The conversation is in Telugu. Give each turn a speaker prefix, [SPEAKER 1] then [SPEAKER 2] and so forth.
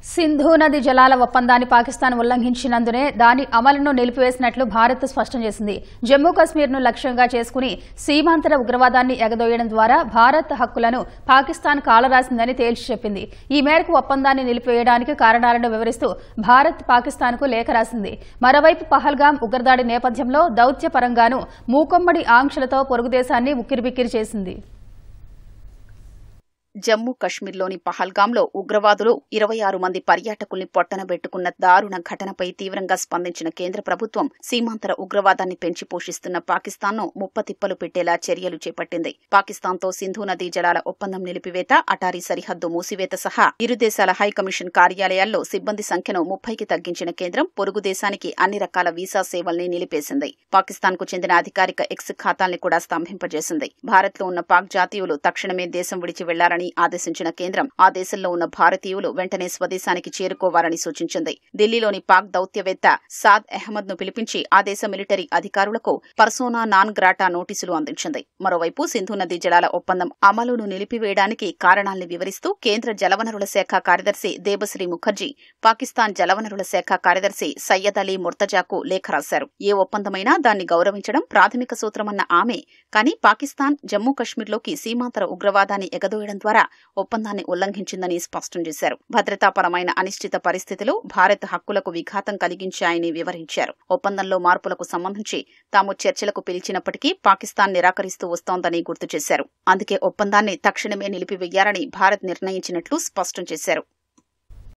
[SPEAKER 1] సింధు నది జలాల ఒప్పందాన్ని పాకిస్తాన్ ఉల్లంఘించినందునే దాని అమలును నిలిపివేసినట్లు భారత్ స్పష్టం చేసింది. జమ్మూ కశ్మీర్ను లక్ష్యంగా చేసుకుని సీమాంతర ఉగ్రవాదాన్ని ఎగదోయడం ద్వారా భారత్ హక్కులను పాకిస్తాన్ కాలరాసిందని తేల్చి చెప్పింది. ఈ మేరకు ఒప్పందాన్ని నిలిపివేయడానికి కారణాలను వివరిస్తూ భారత్ పాకిస్తాన్కు లేఖ రాసింది. మరోవైపు పహల్గాం ఉగ్రదాడి నేపథ్యంలో దౌత్యపరంగానూ మూకుమ్మడి ఆంక్షలతో పొరుగుదేశాన్ని ఉక్కిరిబిక్కిరి చేసింది.
[SPEAKER 2] జమ్మూ కశ్మీర్లోని పహల్గాంలో ఉగ్రవాదులు 26 మంది పర్యాటకుల్ని పొట్టనబెట్టుకున్న దారుణ ఘటనపై తీవ్రంగా స్పందించిన కేంద్ర ప్రభుత్వం సీమాంతర ఉగ్రవాదాన్ని పెంచి పోషిస్తున్న పాకిస్తాన్ను ముప్పతిప్పలు పెట్టేలా చర్యలు చేపట్టింది. పాకిస్తాన్తో సింధు నదీ జలాల ఒప్పందం నిలిపివేత, అటారీ సరిహద్దు మూసివేత సహా ఇరు దేశాల హైకమిషన్ కార్యాలయాల్లో సిబ్బంది సంఖ్యను 30కి తగ్గించిన కేంద్రం పొరుగు దేశానికి అన్ని రకాల వీసా సేవల్ని నిలిపేసింది. పాకిస్తాన్కు చెందిన అధికారిక ఎక్స్ ఖాతాల్ని కూడా స్తంభింపజేసింది. భారత్లో ఉన్న పాక్ జాతీయులు తక్షణమే దేశం విడిచి వెళ్లారని ఆదేశించిన కేంద్రం ఆ దేశంలో ఉన్న భారతీయులు వెంటనే స్వదేశానికి చేరుకోవాలని సూచించింది. ఢిల్లీలోని పాక్ దౌత్యవేత్త సాద్ అహ్మద్ ను పిలిపించి ఆ దేశ మిలిటరీ అధికారులకు పర్సోనా నాన్ గ్రాటా నోటీసులు అందించింది. మరోవైపు సింధు నదీ జలాల ఒప్పందం అమలును నిలిపివేయడానికి కారణాల్ని వివరిస్తూ కేంద్ర జలవనరుల శాఖ కార్యదర్శి దేబశ్రీ ముఖర్జీ పాకిస్తాన్ జలవనరుల శాఖ కార్యదర్శి సయ్యద్ అలీ ముర్తజాకు లేఖ రాశారు. ఏ ఒప్పందమైనా దాన్ని గౌరవించడం ప్రాథమిక సూత్రమన్న ఆమె, కానీ పాకిస్తాన్ జమ్మూ కశ్మీర్లోకి సీమాంతర ఉగ్రవాదాన్ని ఎగదోయడం ద్వారా ఒప్పందాన్ని ఉల్లంఘించిందని స్పష్టం చేశారు. భద్రతాపరమైన అనిశ్చిత పరిస్థితులు భారత్ హక్కులకు విఘాతం కలిగించాయని వివరించారు. ఒప్పందంలో మార్పులకు సంబంధించి తాము చర్చలకు పిలిచినప్పటికీ పాకిస్తాన్ నిరాకరిస్తూ వస్తోందని గుర్తు చేశారు. అందుకే ఒప్పందాన్ని తక్షణమే నిలిపివేయాలని భారత్ నిర్ణయించినట్లు స్పష్టం చేశారు.